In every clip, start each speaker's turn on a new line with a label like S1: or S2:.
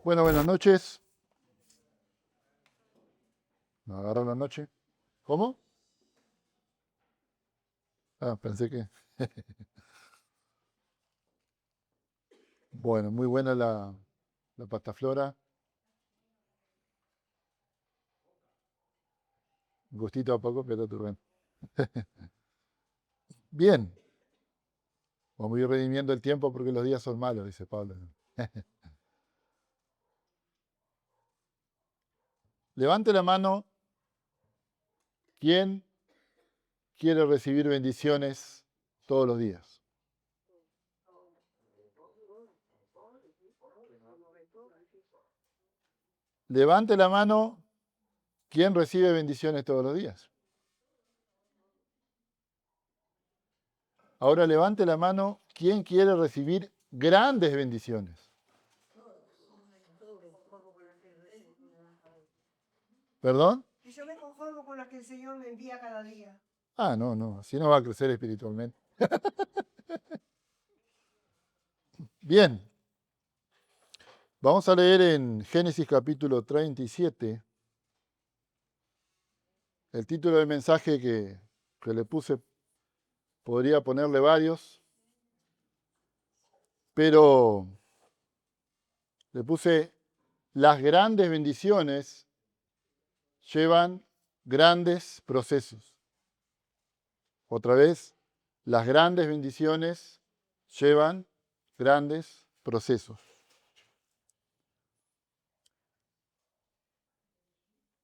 S1: Bueno, buenas noches. Me agarró la noche. ¿Cómo? Ah, pensé que. Bueno, muy buena la pastaflora. Gustito a poco, pero tú bueno. Bien, vamos a ir redimiendo el tiempo porque los días son malos, dice Pablo. Levante la mano. ¿Quién quiere recibir bendiciones todos los días? Levante la mano. ¿Quién recibe bendiciones todos los días? Ahora levante la mano. ¿Quién quiere recibir grandes bendiciones? ¿Perdón?
S2: Y yo me conformo con las que el Señor me envía cada día.
S1: Ah, no, no, así no va a crecer espiritualmente. Bien, vamos a leer en Génesis capítulo 37. El título del mensaje que le puse, podría ponerle varios, pero le puse las grandes bendiciones llevan grandes procesos. Otra vez, las grandes bendiciones llevan grandes procesos.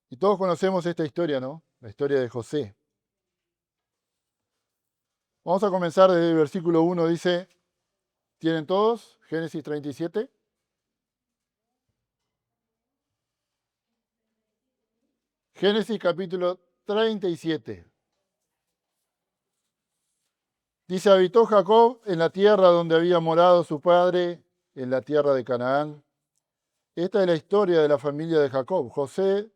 S1: Y todos conocemos esta historia, ¿no? La historia de José. Vamos a comenzar desde el versículo 1, dice, ¿tienen todos? Génesis 37. Génesis capítulo 37. Dice, habitó Jacob en la tierra donde había morado su padre, en la tierra de Canaán. Esta es la historia de la familia de Jacob. José,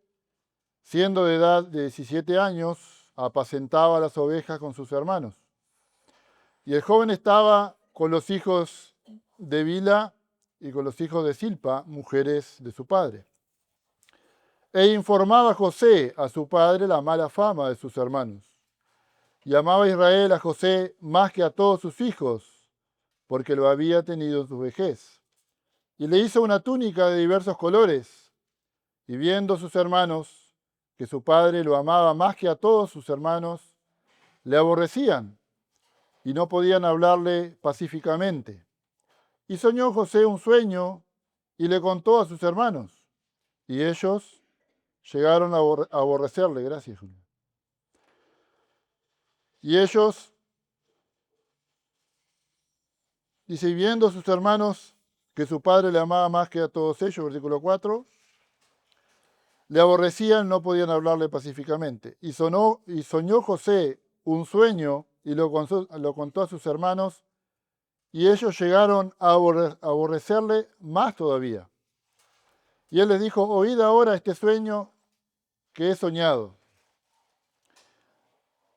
S1: siendo de edad de 17 años, apacentaba las ovejas con sus hermanos. Y el joven estaba con los hijos de Bila y con los hijos de Silpa, mujeres de su padre. E informaba José a su padre la mala fama de sus hermanos. Y amaba Israel a José más que a todos sus hijos, porque lo había tenido en su vejez. Y le hizo una túnica de diversos colores. Y viendo sus hermanos que su padre lo amaba más que a todos sus hermanos, le aborrecían y no podían hablarle pacíficamente. Y soñó José un sueño y le contó a sus hermanos. Y ellos llegaron a aborrecerle. Gracias, Julio. Y ellos, dice, y viendo sus hermanos que su padre le amaba más que a todos ellos, versículo 4, le aborrecían, no podían hablarle pacíficamente. Y soñó José un sueño y lo contó a sus hermanos, y ellos llegaron a aborrecerle más todavía. Y él les dijo, oíd ahora este sueño que he soñado.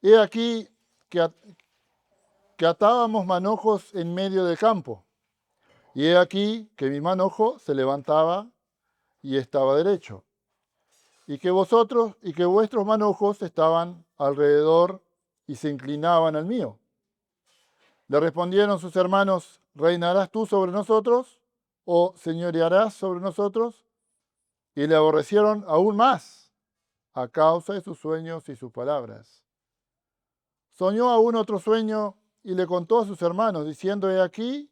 S1: He aquí que atábamos manojos en medio del campo, y he aquí que mi manojo se levantaba y estaba derecho, y que vuestros manojos estaban alrededor y se inclinaban al mío. Le respondieron sus hermanos, ¿reinarás tú sobre nosotros o señorearás sobre nosotros? Y le aborrecieron aún más a causa de sus sueños y sus palabras. Soñó aún otro sueño y le contó a sus hermanos, diciendo, he aquí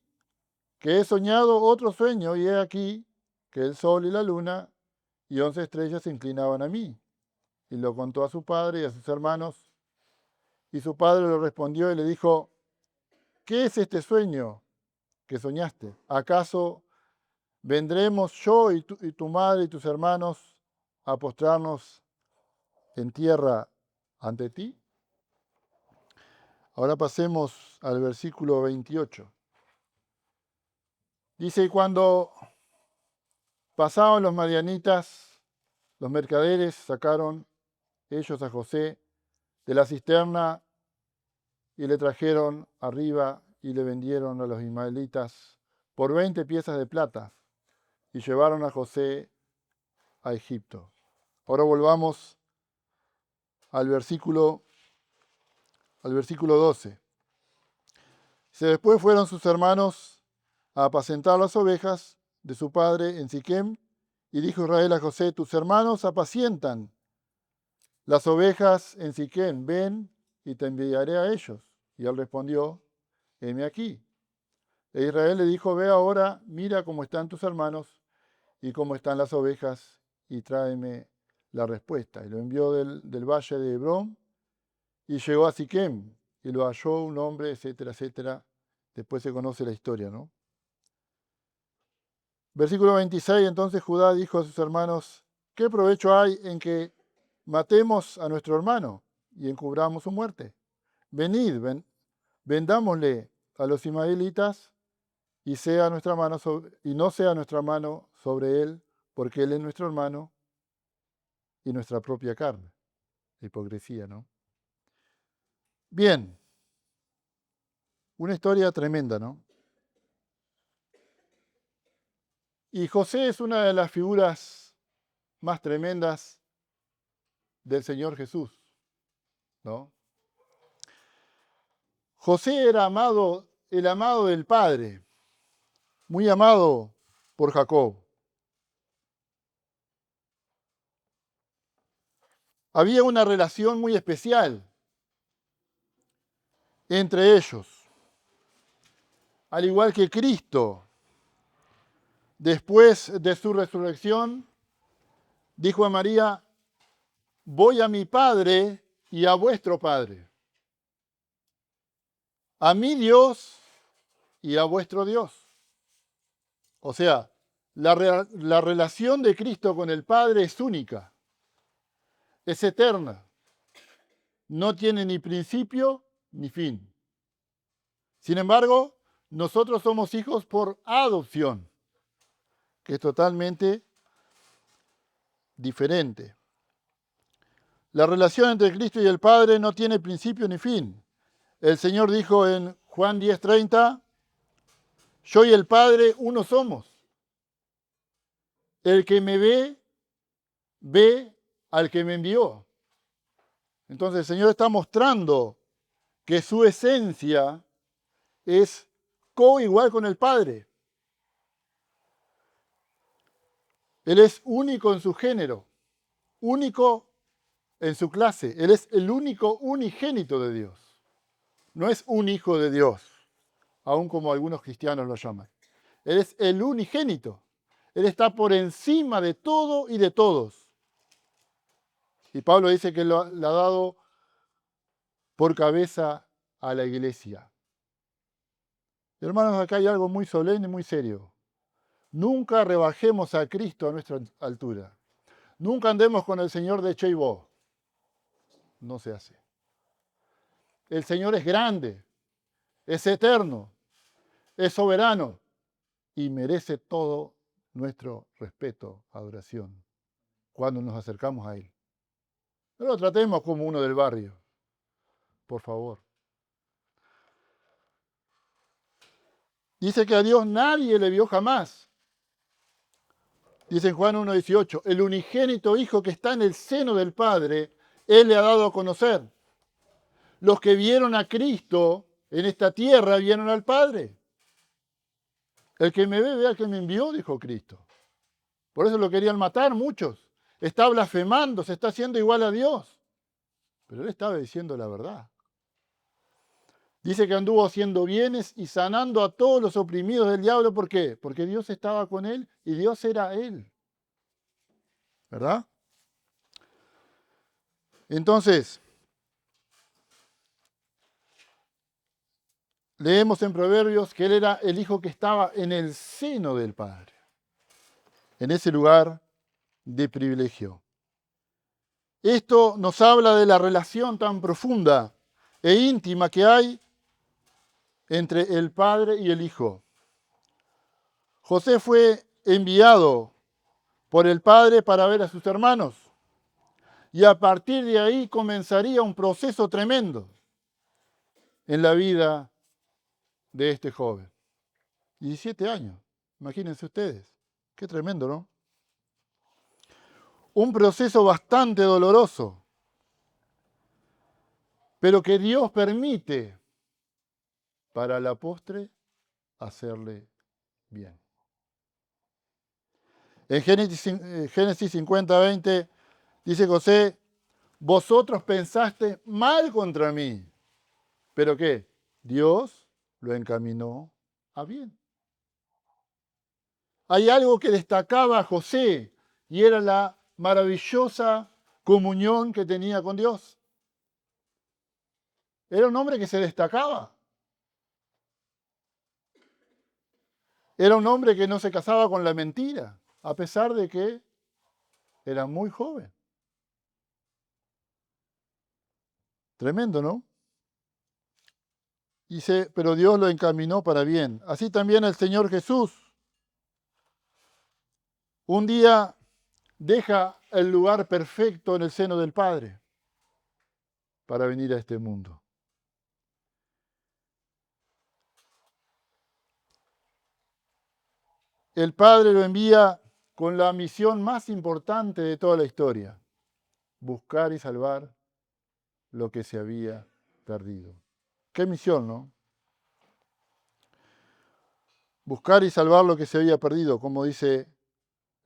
S1: que he soñado otro sueño, y he aquí que el sol y la luna y 11 estrellas se inclinaban a mí. Y lo contó a su padre y a sus hermanos. Y su padre le respondió y le dijo, ¿qué es este sueño que soñaste? ¿Acaso vendremos yo y tu madre y tus hermanos a postrarnos en tierra ante ti? Ahora pasemos al versículo 28. Dice, y cuando pasaban los madianitas, los mercaderes sacaron ellos a José de la cisterna y le trajeron arriba y le vendieron a los ismaelitas por 20 piezas de plata. y llevaron a José a Egipto. Ahora volvamos al versículo 12. Después fueron sus hermanos a apacentar las ovejas de su padre en Siquem, y dijo Israel a José: tus hermanos apacientan las ovejas en Siquem, ven y te enviaré a ellos. Y él respondió: heme aquí. E Israel le dijo: ve ahora, mira cómo están tus hermanos y cómo están las ovejas, y tráeme la respuesta. Y lo envió del valle de Hebrón, y llegó a Siquem, y lo halló un hombre, etcétera, etcétera. Después se conoce la historia, ¿no? Versículo 26, entonces Judá dijo a sus hermanos: ¿qué provecho hay en que matemos a nuestro hermano y encubramos su muerte? Venid, vendámosle a los ismaelitas, y no sea nuestra mano sobre él, porque él es nuestro hermano y nuestra propia carne. Hipocresía, ¿no? Bien, una historia tremenda, ¿no? Y José es una de las figuras más tremendas del Señor Jesús, ¿no? José era el amado del Padre, muy amado por Jacob. Había una relación muy especial entre ellos. Al igual que Cristo, después de su resurrección, dijo a María: voy a mi Padre y a vuestro Padre, a mi Dios y a vuestro Dios. O sea, la relación de Cristo con el Padre es única, es eterna, no tiene ni principio ni fin. Sin embargo, nosotros somos hijos por adopción, que es totalmente diferente. La relación entre Cristo y el Padre no tiene principio ni fin. El Señor dijo en Juan 10:30: yo y el Padre uno somos. El que me ve, ve al que me envió. Entonces el Señor está mostrando que su esencia es coigual con el Padre. Él es único en su género, único en su clase. Él es el único unigénito de Dios. No es un hijo de Dios, aun como algunos cristianos lo llaman. Él es el unigénito. Él está por encima de todo y de todos. Y Pablo dice que le ha dado por cabeza a la iglesia. Hermanos, acá hay algo muy solemne y muy serio. Nunca rebajemos a Cristo a nuestra altura. Nunca andemos con el Señor de Cheibó. No se hace. El Señor es grande, es eterno, es soberano y merece todo nuestro respeto, adoración, cuando nos acercamos a Él. No lo tratemos como uno del barrio, por favor. Dice que a Dios nadie le vio jamás. Dice en Juan 1:18, el unigénito Hijo que está en el seno del Padre, Él le ha dado a conocer. Los que vieron a Cristo en esta tierra vieron al Padre. El que me ve, ve al que me envió, dijo Cristo. Por eso lo querían matar muchos. Está blasfemando, se está haciendo igual a Dios. Pero Él estaba diciendo la verdad. Dice que anduvo haciendo bienes y sanando a todos los oprimidos del diablo. ¿Por qué? Porque Dios estaba con Él y Dios era Él. ¿Verdad? Entonces, leemos en Proverbios que Él era el Hijo que estaba en el seno del Padre, en ese lugar de privilegio. Esto nos habla de la relación tan profunda e íntima que hay entre el Padre y el Hijo. José fue enviado por el Padre para ver a sus hermanos. Y a partir de ahí comenzaría un proceso tremendo en la vida de este joven. 17 años, imagínense ustedes. Qué tremendo, ¿no? Un proceso bastante doloroso, pero que Dios permite para la postre hacerle bien. En Génesis 50:20 dice José, vosotros pensaste mal contra mí, pero ¿qué? Dios lo encaminó a bien. Hay algo que destacaba a José y era la maravillosa comunión que tenía con Dios. Era un hombre que se destacaba. Era un hombre que no se casaba con la mentira, a pesar de que era muy joven. Tremendo, ¿no? Dice, pero Dios lo encaminó para bien. Así también el Señor Jesús un día deja el lugar perfecto en el seno del Padre para venir a este mundo. El Padre lo envía con la misión más importante de toda la historia, buscar y salvar lo que se había perdido. ¿Qué misión, no? Buscar y salvar lo que se había perdido, como dice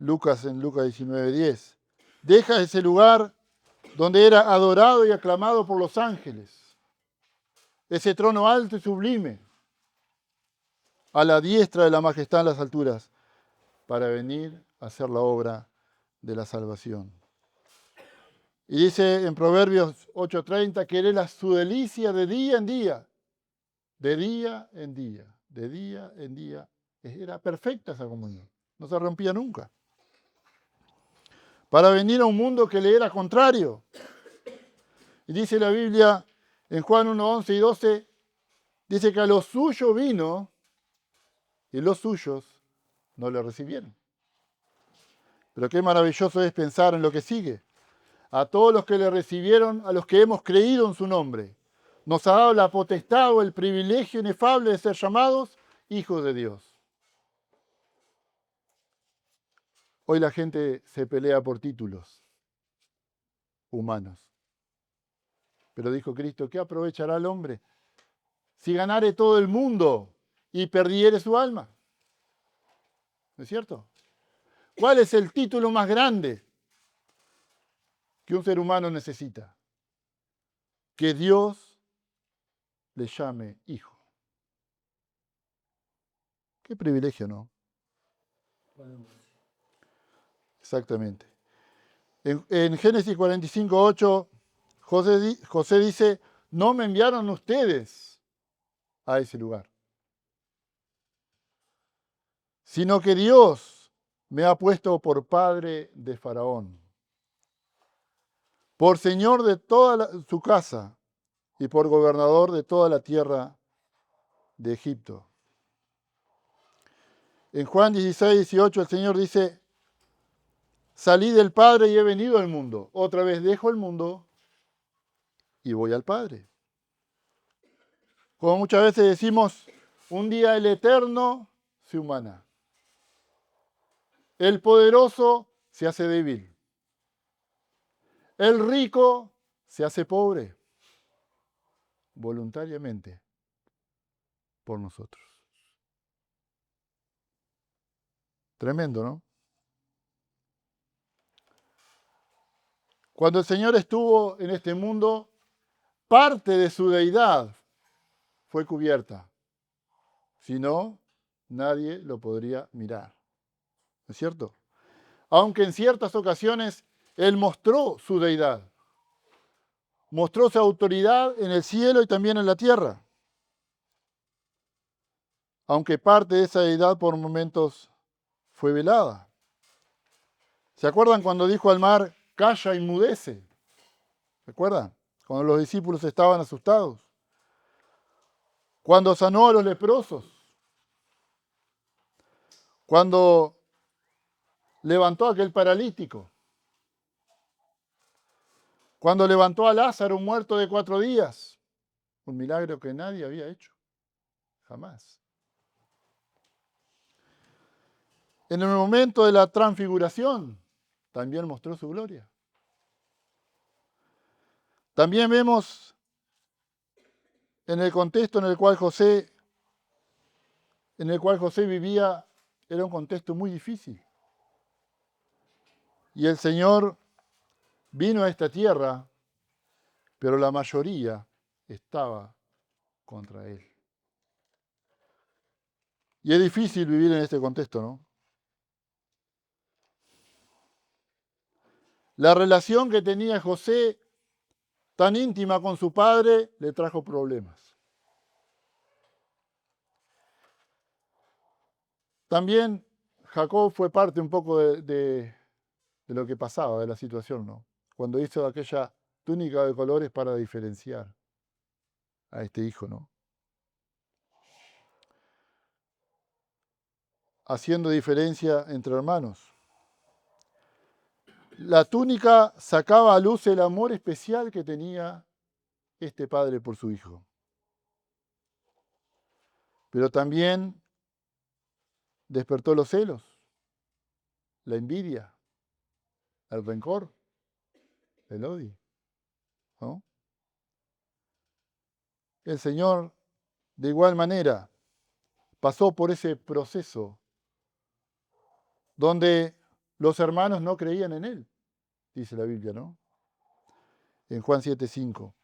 S1: Lucas en Lucas 19:10. Deja ese lugar donde era adorado y aclamado por los ángeles, ese trono alto y sublime, a la diestra de la majestad en las alturas, para venir a hacer la obra de la salvación. Y dice en Proverbios 8:30 que era su delicia de día en día, de día en día, de día en día. Era perfecta esa comunión, no se rompía nunca. Para venir a un mundo que le era contrario. Y dice la Biblia en Juan 1:11 y 12, dice que a los suyos vino y los suyos no le recibieron. Pero qué maravilloso es pensar en lo que sigue. A todos los que le recibieron, a los que hemos creído en su nombre, nos ha dado la potestad o el privilegio inefable de ser llamados hijos de Dios. Hoy la gente se pelea por títulos humanos. Pero dijo Cristo, ¿qué aprovechará el hombre si ganare todo el mundo y perdiere su alma? ¿No es cierto? ¿Cuál es el título más grande que un ser humano necesita? Que Dios le llame hijo. Qué privilegio, ¿no? Exactamente. En Génesis 45:8, José dice, no me enviaron ustedes a ese lugar, sino que Dios me ha puesto por padre de Faraón, por señor de toda su casa y por gobernador de toda la tierra de Egipto. En Juan 16:18 el Señor dice, salí del Padre y he venido al mundo. Otra vez dejo el mundo y voy al Padre. Como muchas veces decimos, un día el Eterno se humana. El poderoso se hace débil. El rico se hace pobre. Voluntariamente por nosotros. Tremendo, ¿no? Cuando el Señor estuvo en este mundo, parte de su deidad fue cubierta. Si no, nadie lo podría mirar. ¿No es cierto? Aunque en ciertas ocasiones Él mostró su deidad. Mostró su autoridad en el cielo y también en la tierra. Aunque parte de esa deidad por momentos fue velada. ¿Se acuerdan cuando dijo al mar, calla y mudece? ¿Se acuerdan? Cuando los discípulos estaban asustados. Cuando sanó a los leprosos. Cuando levantó a aquel paralítico. Cuando levantó a Lázaro, muerto de 4 días. Un milagro que nadie había hecho. Jamás. En el momento de la transfiguración, también mostró su gloria. También vemos en el contexto en el cual José vivía, era un contexto muy difícil. Y el Señor vino a esta tierra, pero la mayoría estaba contra él. Y es difícil vivir en este contexto, ¿no? La relación que tenía José, tan íntima con su padre, le trajo problemas. También Jacob fue parte un poco de lo que pasaba, de la situación, ¿no? Cuando hizo aquella túnica de colores para diferenciar a este hijo, ¿no? Haciendo diferencia entre hermanos. La túnica sacaba a luz el amor especial que tenía este padre por su hijo. Pero también despertó los celos, la envidia, el rencor, el odio, ¿no? El Señor, de igual manera, pasó por ese proceso donde los hermanos no creían en él, dice la Biblia, ¿no? En Juan 7:5.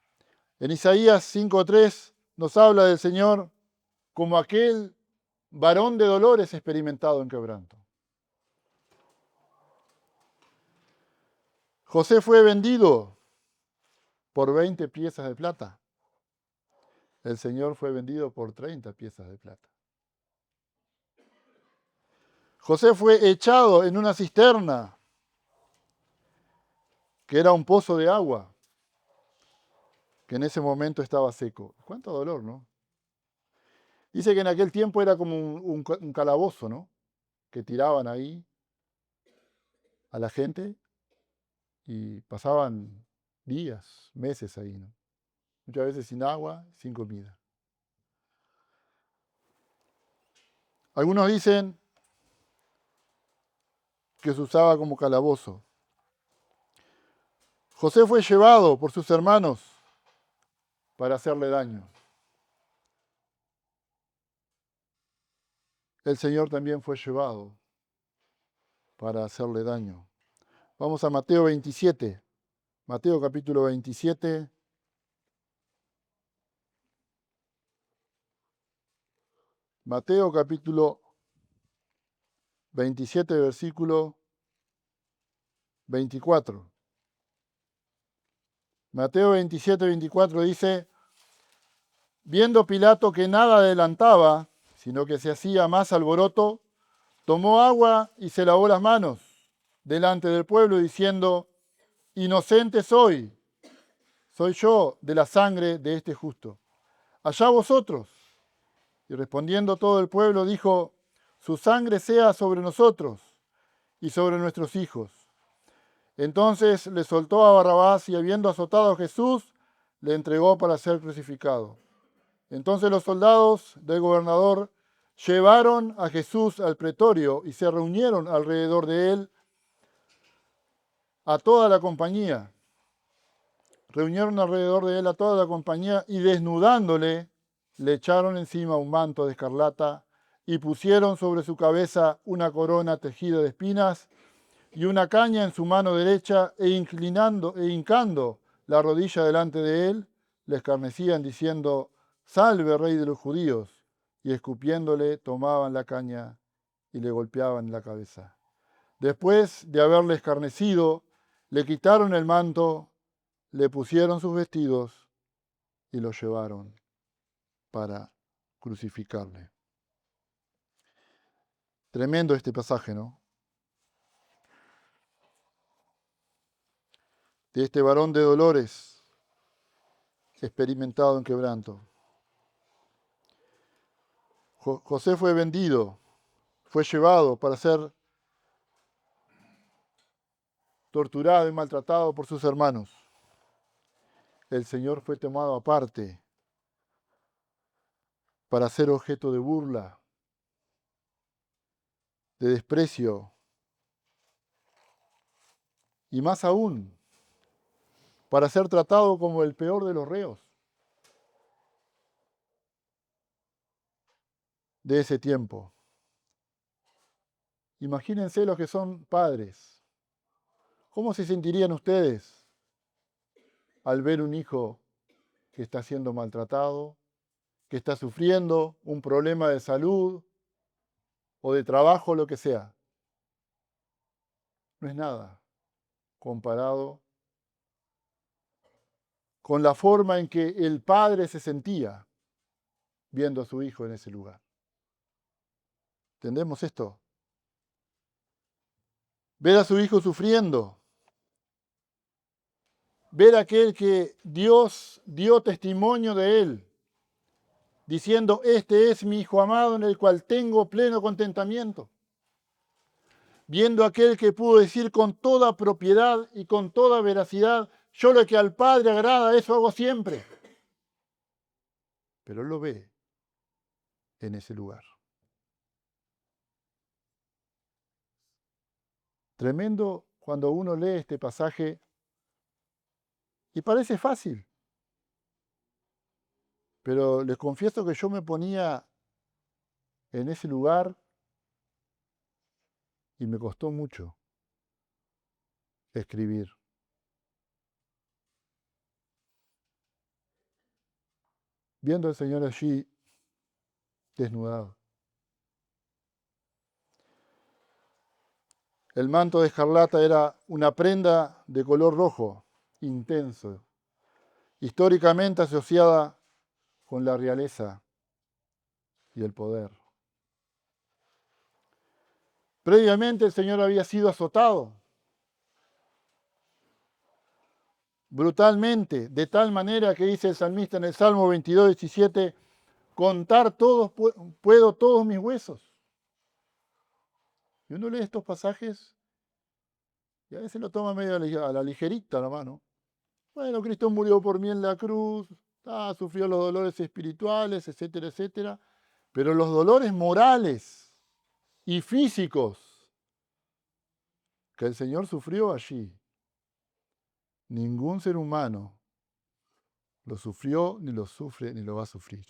S1: En Isaías 5:3 nos habla del Señor como aquel varón de dolores experimentado en quebranto. José fue vendido por 20 piezas de plata. El Señor fue vendido por 30 piezas de plata. José fue echado en una cisterna, que era un pozo de agua, que en ese momento estaba seco. Cuánto dolor, ¿no? Dice que en aquel tiempo era como un calabozo, ¿no? Que tiraban ahí a la gente y pasaban días, meses ahí, ¿no? Muchas veces sin agua, sin comida. Algunos dicen que se usaba como calabozo. José fue llevado por sus hermanos para hacerle daño. El Señor también fue llevado para hacerle daño. Vamos a Mateo 27. Mateo capítulo 27. Mateo capítulo 27, versículo 24. Mateo 27, 24 dice, viendo Pilato que nada adelantaba, sino que se hacía más alboroto, tomó agua y se lavó las manos delante del pueblo, diciendo, inocente soy yo de la sangre de este justo. Allá vosotros. Y respondiendo todo el pueblo, dijo, su sangre sea sobre nosotros y sobre nuestros hijos. Entonces le soltó a Barrabás y habiendo azotado a Jesús, le entregó para ser crucificado. Entonces los soldados del gobernador llevaron a Jesús al pretorio y se reunieron alrededor de él a toda la compañía. Reunieron alrededor de él a toda la compañía y desnudándole, le echaron encima un manto de escarlata y pusieron sobre su cabeza una corona tejida de espinas y una caña en su mano derecha e hincando la rodilla delante de él, le escarnecían diciendo, salve rey de los judíos, y escupiéndole tomaban la caña y le golpeaban la cabeza. Después de haberle escarnecido, le quitaron el manto, le pusieron sus vestidos y lo llevaron para crucificarle. Tremendo este pasaje, ¿no? De este varón de dolores experimentado en quebranto. José fue vendido, fue llevado para ser torturado y maltratado por sus hermanos. El Señor fue tomado aparte para ser objeto de burla, de desprecio y más aún para ser tratado como el peor de los reos de ese tiempo. Imagínense los que son padres. ¿Cómo se sentirían ustedes al ver un hijo que está siendo maltratado, que está sufriendo un problema de salud o de trabajo, lo que sea? No es nada comparado con la forma en que el padre se sentía viendo a su hijo en ese lugar. ¿Entendemos esto? Ver a su hijo sufriendo, ver a aquel que Dios dio testimonio de él, diciendo, este es mi hijo amado en el cual tengo pleno contentamiento. Viendo a aquel que pudo decir con toda propiedad y con toda veracidad, yo lo que al Padre agrada, eso hago siempre. Pero él lo ve en ese lugar. Tremendo cuando uno lee este pasaje y parece fácil, pero les confieso que yo me ponía en ese lugar y me costó mucho escribir. Viendo al Señor allí desnudado. El manto de escarlata era una prenda de color rojo, intenso, históricamente asociada con la realeza y el poder. Previamente el Señor había sido azotado brutalmente, de tal manera que dice el salmista en el Salmo 22, 17, contar todos, puedo todos mis huesos. Y uno lee estos pasajes y a veces lo toma medio a la ligerita la mano. Bueno, Cristo murió por mí en la cruz, sufrió los dolores espirituales, etcétera, etcétera. Pero los dolores morales y físicos que el Señor sufrió allí, ningún ser humano lo sufrió, ni lo sufre, ni lo va a sufrir.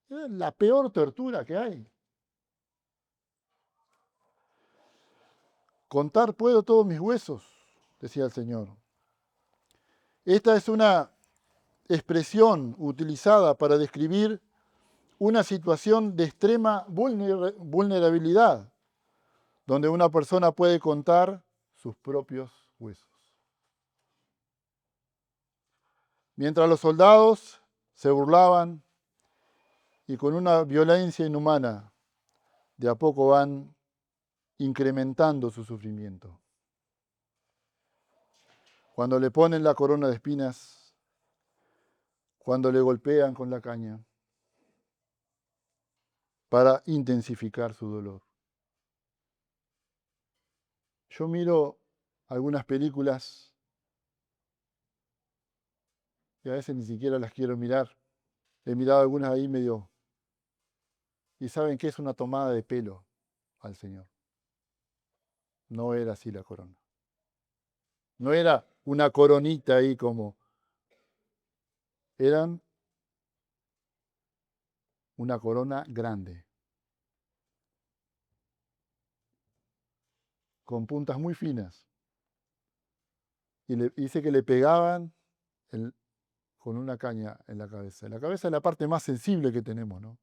S1: Es la peor tortura que hay. Contar puedo todos mis huesos, decía el Señor. Esta es una expresión utilizada para describir una situación de extrema vulnerabilidad, donde una persona puede contar sus propios huesos. Mientras los soldados se burlaban y con una violencia inhumana, de a poco van incrementando su sufrimiento. Cuando le ponen la corona de espinas, cuando le golpean con la caña, para intensificar su dolor. Yo miro algunas películas y a veces ni siquiera las quiero mirar. He mirado algunas ahí medio. Y saben que es una tomada de pelo al Señor. No era así la corona. No era una coronita ahí como. Eran una corona grande, con puntas muy finas. Y dice que le pegaban con una caña en la cabeza. La cabeza es la parte más sensible que tenemos, ¿no?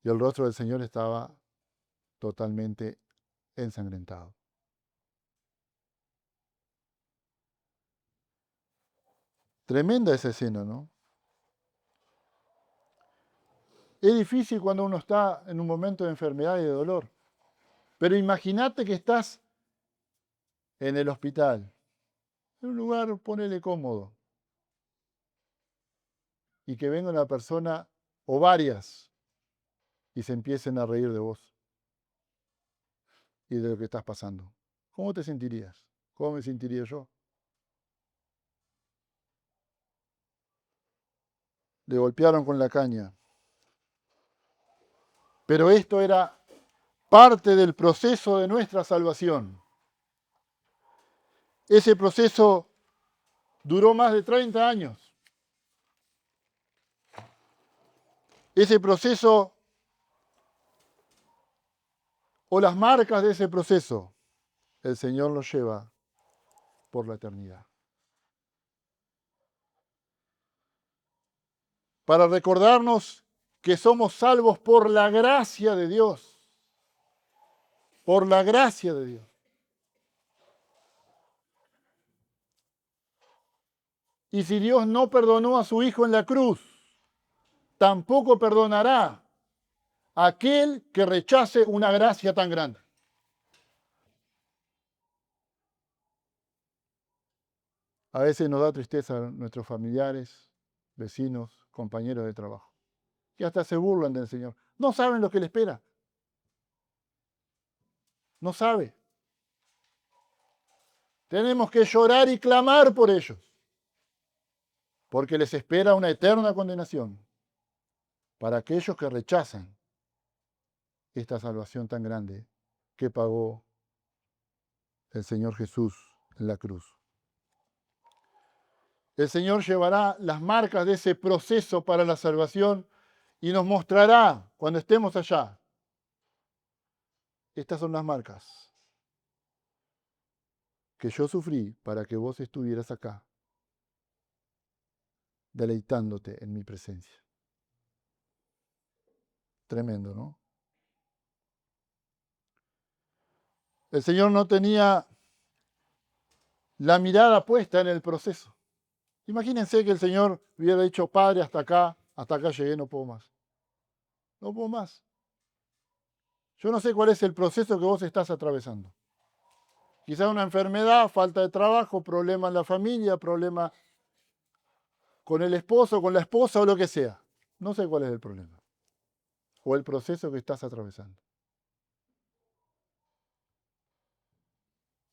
S1: Y el rostro del Señor estaba totalmente ensangrentado. Tremenda esa escena, ¿no? Es difícil cuando uno está en un momento de enfermedad y de dolor. Pero imagínate que estás en el hospital, en un lugar, ponele cómodo, y que venga una persona o varias y se empiecen a reír de vos y de lo que estás pasando. ¿Cómo te sentirías? ¿Cómo me sentiría yo? Le golpearon con la caña. Pero esto era parte del proceso de nuestra salvación. Ese proceso duró más de 30 años. Ese proceso o las marcas de ese proceso, el Señor los lleva por la eternidad. Para recordarnos que somos salvos por la gracia de Dios. Por la gracia de Dios. Y si Dios no perdonó a su Hijo en la cruz, tampoco perdonará a aquel que rechace una gracia tan grande. A veces nos da tristeza a nuestros familiares, vecinos, compañeros de trabajo, que hasta se burlan del Señor. No saben lo que le espera. No sabe. Tenemos que llorar y clamar por ellos, porque les espera una eterna condenación para aquellos que rechazan esta salvación tan grande que pagó el Señor Jesús en la cruz. El Señor llevará las marcas de ese proceso para la salvación y nos mostrará cuando estemos allá. Estas son las marcas que yo sufrí para que vos estuvieras acá, deleitándote en mi presencia. Tremendo, ¿no? El Señor no tenía la mirada puesta en el proceso. Imagínense que el Señor hubiera dicho, Padre, hasta acá llegué, no puedo más. No puedo más. Yo no sé cuál es el proceso que vos estás atravesando. Quizá una enfermedad, falta de trabajo, problema en la familia, problema con el esposo, con la esposa o lo que sea. No sé cuál es el problema. O el proceso que estás atravesando.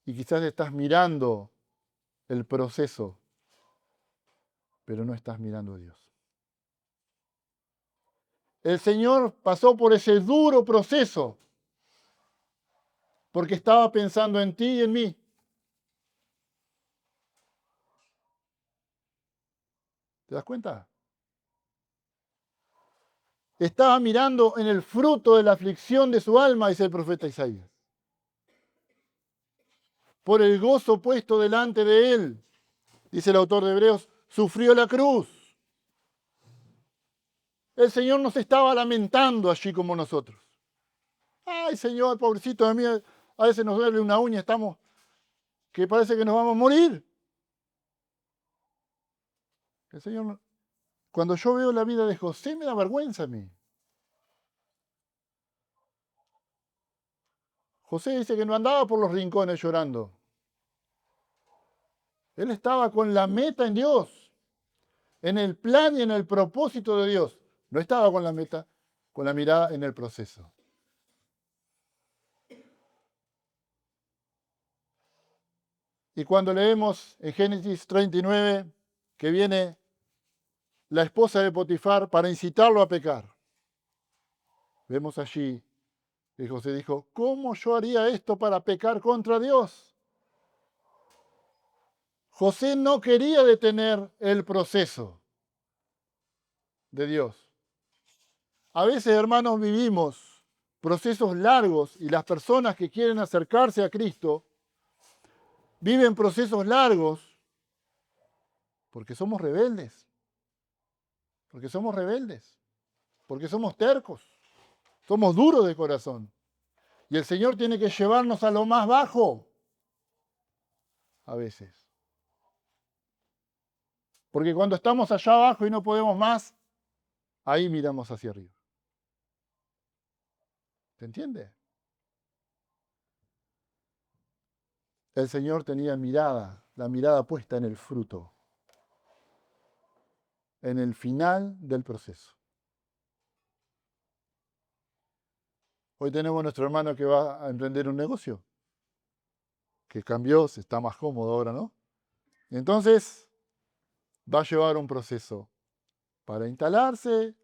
S1: Y quizás estás mirando el proceso, pero no estás mirando a Dios. El Señor pasó por ese duro proceso porque estaba pensando en ti y en mí. ¿Te das cuenta? Estaba mirando en el fruto de la aflicción de su alma, dice el profeta Isaías. Por el gozo puesto delante de él, dice el autor de Hebreos, sufrió la cruz. El Señor no se estaba lamentando allí como nosotros. Ay, Señor, pobrecito de mí, a veces nos duele una uña, estamos que parece que nos vamos a morir. El Señor, cuando yo veo la vida de José, me da vergüenza a mí. José dice que no andaba por los rincones llorando. Él estaba con la meta en Dios, en el plan y en el propósito de Dios. No estaba con la meta, con la mirada en el proceso. Y cuando leemos en Génesis 39 que viene la esposa de Potifar para incitarlo a pecar, vemos allí que José dijo, ¿cómo yo haría esto para pecar contra Dios? José no quería detener el proceso de Dios. A veces, hermanos, vivimos procesos largos y las personas que quieren acercarse a Cristo viven procesos largos porque somos rebeldes, porque somos rebeldes, porque somos tercos, somos duros de corazón. Y el Señor tiene que llevarnos a lo más bajo a veces. Porque cuando estamos allá abajo y no podemos más, ahí miramos hacia arriba. ¿Se entiende? El Señor tenía la mirada puesta en el fruto, en el final del proceso. Hoy tenemos a nuestro hermano que va a emprender un negocio, que cambió, se está más cómodo ahora, ¿no? Entonces, va a llevar un proceso para instalarse,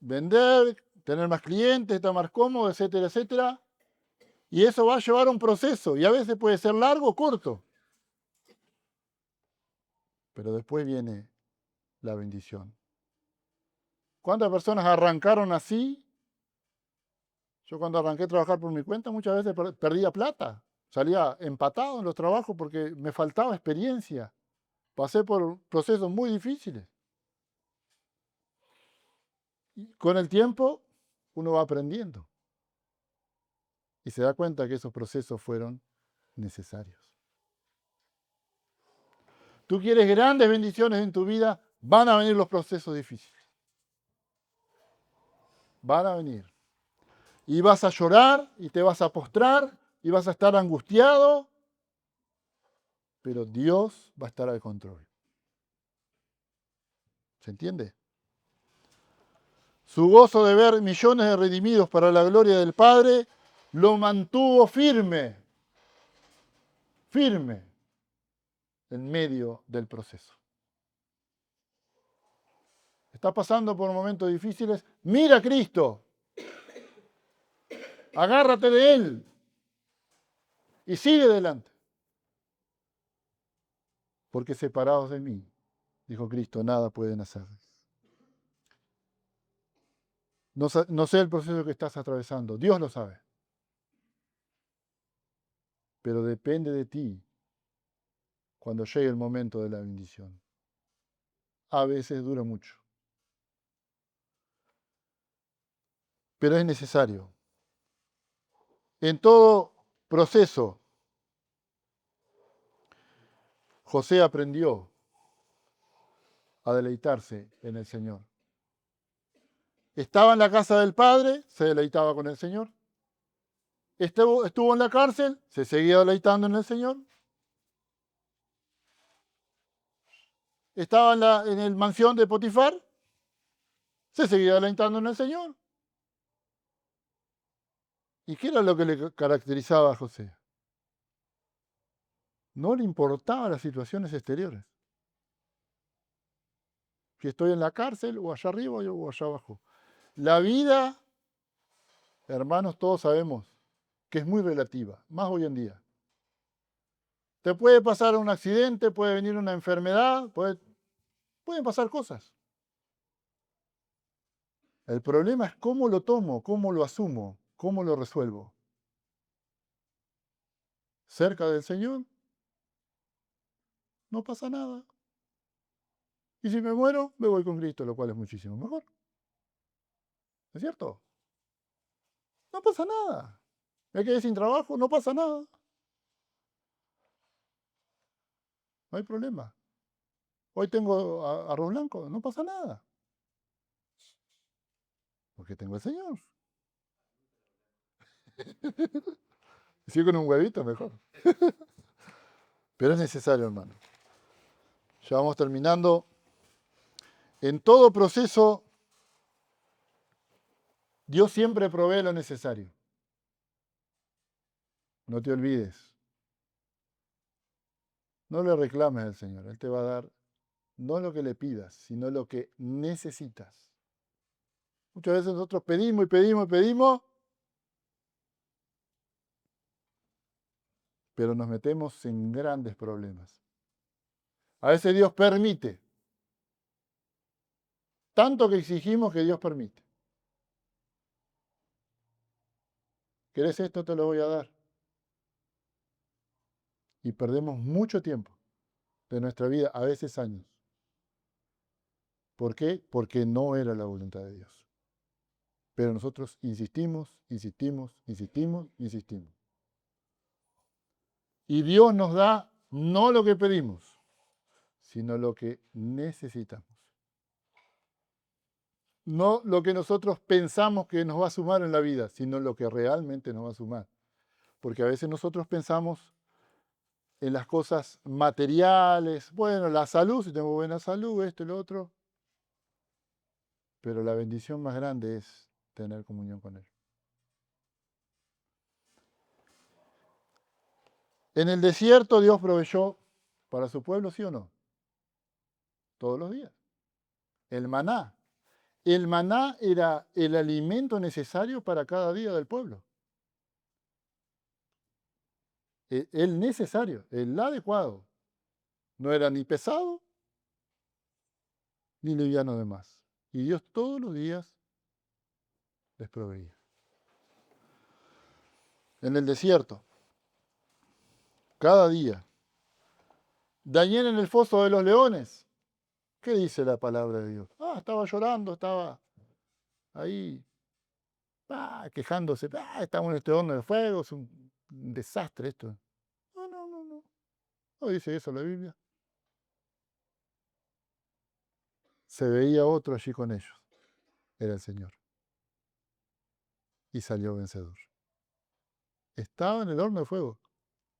S1: vender, tener más clientes, estar más cómodo, etcétera, etcétera. Y eso va a llevar a un proceso, y a veces puede ser largo o corto. Pero después viene la bendición. ¿Cuántas personas arrancaron así? Yo cuando arranqué a trabajar por mi cuenta muchas veces perdía plata. Salía empatado en los trabajos porque me faltaba experiencia. Pasé por procesos muy difíciles. Y con el tiempo uno va aprendiendo y se da cuenta que esos procesos fueron necesarios. Tú quieres grandes bendiciones en tu vida, van a venir los procesos difíciles. Van a venir. Y vas a llorar y te vas a postrar y vas a estar angustiado, pero Dios va a estar al control. ¿Se entiende? Su gozo de ver millones de redimidos para la gloria del Padre lo mantuvo firme, firme, en medio del proceso. ¿Estás pasando por momentos difíciles? Mira a Cristo, agárrate de Él y sigue adelante. Porque separados de mí, dijo Cristo, nada pueden hacer. No sé el proceso que estás atravesando, Dios lo sabe. Pero depende de ti cuando llegue el momento de la bendición. A veces dura mucho. Pero es necesario. En todo proceso, José aprendió a deleitarse en el Señor. Estaba en la casa del Padre, se deleitaba con el Señor. Estuvo en la cárcel, se seguía deleitando en el Señor. Estaba en el mansión de Potifar, se seguía deleitando en el Señor. ¿Y qué era lo que le caracterizaba a José? No le importaban las situaciones exteriores. Si estoy en la cárcel, o allá arriba o allá abajo. La vida, hermanos, todos sabemos que es muy relativa, más hoy en día. Te puede pasar un accidente, puede venir una enfermedad, pueden pasar cosas. El problema es cómo lo tomo, cómo lo asumo, cómo lo resuelvo. Cerca del Señor, no pasa nada. Y si me muero, me voy con Cristo, lo cual es muchísimo mejor. ¿Es cierto? No pasa nada. Me quedé sin trabajo, no pasa nada. No hay problema. Hoy tengo arroz blanco, no pasa nada. Porque tengo al Señor. Si con un huevito, mejor. Pero es necesario, hermano. Ya vamos terminando. En todo proceso, Dios siempre provee lo necesario. No te olvides. No le reclames al Señor. Él te va a dar no lo que le pidas, sino lo que necesitas. Muchas veces nosotros pedimos y pedimos y pedimos, pero nos metemos en grandes problemas. A veces Dios permite. Tanto que exigimos que Dios permite. ¿Querés esto? Te lo voy a dar. Y perdemos mucho tiempo de nuestra vida, a veces años. ¿Por qué? Porque no era la voluntad de Dios. Pero nosotros insistimos, insistimos, insistimos, insistimos. Y Dios nos da no lo que pedimos, sino lo que necesitamos. No lo que nosotros pensamos que nos va a sumar en la vida, sino lo que realmente nos va a sumar. Porque a veces nosotros pensamos en las cosas materiales, bueno, la salud, si tengo buena salud, esto y lo otro. Pero la bendición más grande es tener comunión con Él. En el desierto Dios proveyó para su pueblo, ¿sí o no? Todos los días. El maná. El maná era el alimento necesario para cada día del pueblo. El necesario, el adecuado. No era ni pesado ni liviano de más. Y Dios todos los días les proveía. En el desierto, cada día. Daniel en el foso de los leones. ¿Qué dice la palabra de Dios? Estaba llorando, estaba ahí quejándose. Estamos en este horno de fuego, es un desastre esto. No. No dice eso la Biblia. Se veía otro allí con ellos. Era el Señor. Y salió vencedor. Estaba en el horno de fuego.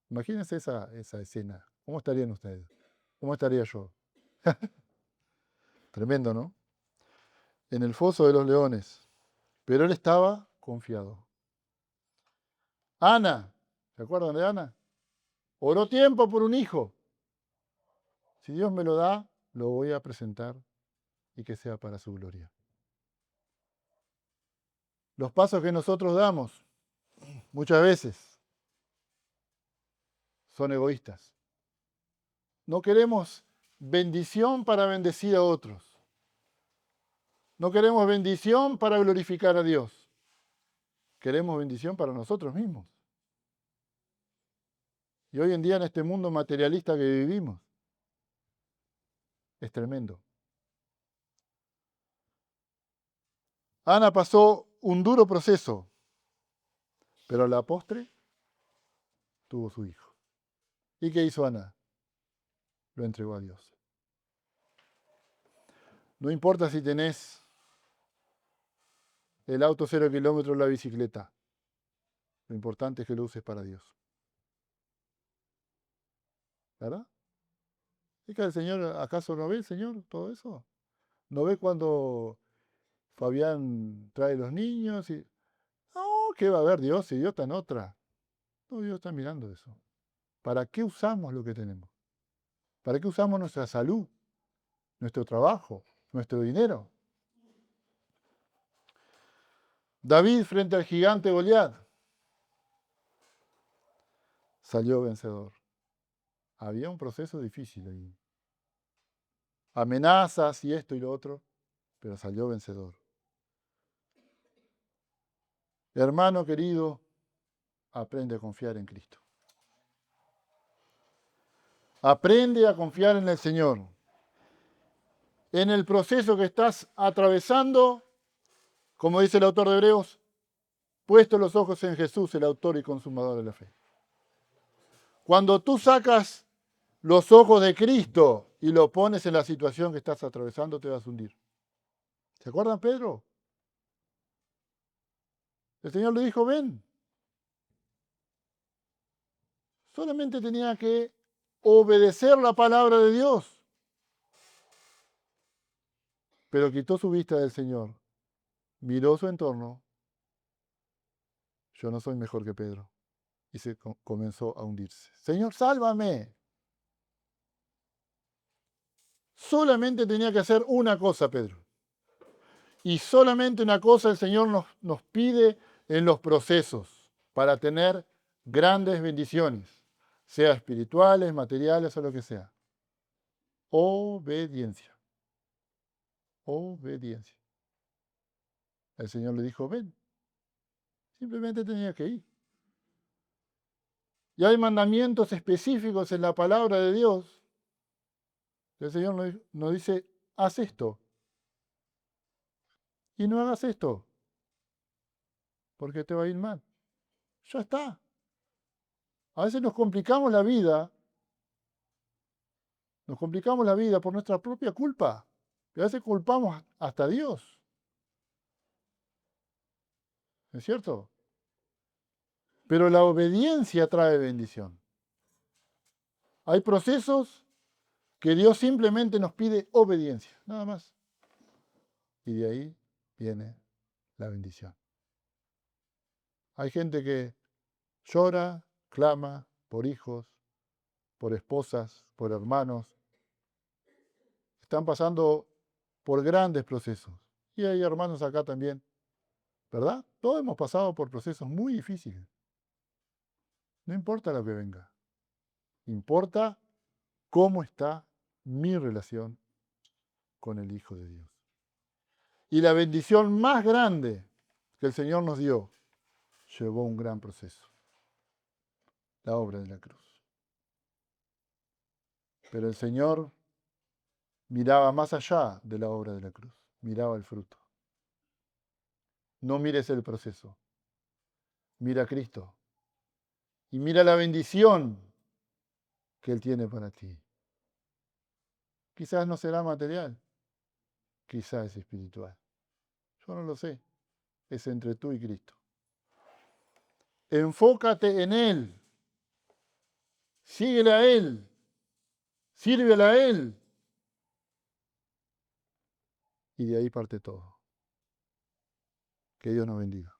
S1: Imagínense esa escena. ¿Cómo estarían ustedes? ¿Cómo estaría yo? Tremendo, ¿no? En el foso de los leones. Pero él estaba confiado. Ana, ¿se acuerdan de Ana? Oró tiempo por un hijo. Si Dios me lo da, lo voy a presentar y que sea para su gloria. Los pasos que nosotros damos muchas veces son egoístas. No queremos bendición para bendecir a otros. No queremos bendición para glorificar a Dios. Queremos bendición para nosotros mismos. Y hoy en día en este mundo materialista que vivimos, es tremendo. Ana pasó un duro proceso, pero a la postre tuvo su hijo. ¿Y qué hizo Ana? Lo entregó a Dios. No importa si tenés el auto 0 kilómetros o la bicicleta. Lo importante es que lo uses para Dios. ¿Verdad? ¿Es que el Señor, acaso no ve el Señor todo eso? ¿No ve cuando Fabián trae los niños? No, ¿qué va a ver Dios si Dios está en otra? No, Dios está mirando eso. ¿Para qué usamos lo que tenemos? ¿Para qué usamos nuestra salud, nuestro trabajo, nuestro dinero? David frente al gigante Goliat salió vencedor. Había un proceso difícil ahí. Amenazas y esto y lo otro, pero salió vencedor. Hermano querido, aprende a confiar en Cristo. Aprende a confiar en el Señor. En el proceso que estás atravesando, como dice el autor de Hebreos, puesto los ojos en Jesús, el autor y consumador de la fe. Cuando tú sacas los ojos de Cristo y lo pones en la situación que estás atravesando, te vas a hundir. ¿Se acuerdan, Pedro? El Señor le dijo, ven. Solamente tenía que obedecer la palabra de Dios. Pero quitó su vista del Señor. Miró su entorno. Yo no soy mejor que Pedro. Y se comenzó a hundirse. Señor, sálvame. Solamente tenía que hacer una cosa, Pedro. Y solamente una cosa el Señor nos pide en los procesos para tener grandes bendiciones, sea espirituales, materiales o lo que sea. Obediencia. Obediencia. El Señor le dijo, ven. Simplemente tenía que ir. Y hay mandamientos específicos en la palabra de Dios. El Señor nos dice, haz esto. Y no hagas esto, porque te va a ir mal. Ya está. A veces nos complicamos la vida por nuestra propia culpa. Y a veces culpamos hasta a Dios. ¿Es cierto? Pero la obediencia trae bendición. Hay procesos que Dios simplemente nos pide obediencia, nada más. Y de ahí viene la bendición. Hay gente que llora, clama por hijos, por esposas, por hermanos. Están pasando por grandes procesos. Y hay hermanos acá también, ¿verdad? Todos hemos pasado por procesos muy difíciles. No importa lo que venga. Importa cómo está mi relación con el Hijo de Dios. Y la bendición más grande que el Señor nos dio llevó un gran proceso. La obra de la cruz. Pero el Señor miraba más allá de la obra de la cruz. Miraba el fruto. No mires el proceso. Mira a Cristo. Y mira la bendición que Él tiene para ti. Quizás no será material. Quizás es espiritual. Yo no lo sé. Es entre tú y Cristo. Enfócate en Él. Síguele a Él. Sírvele a Él. Y de ahí parte todo. Que Dios nos bendiga.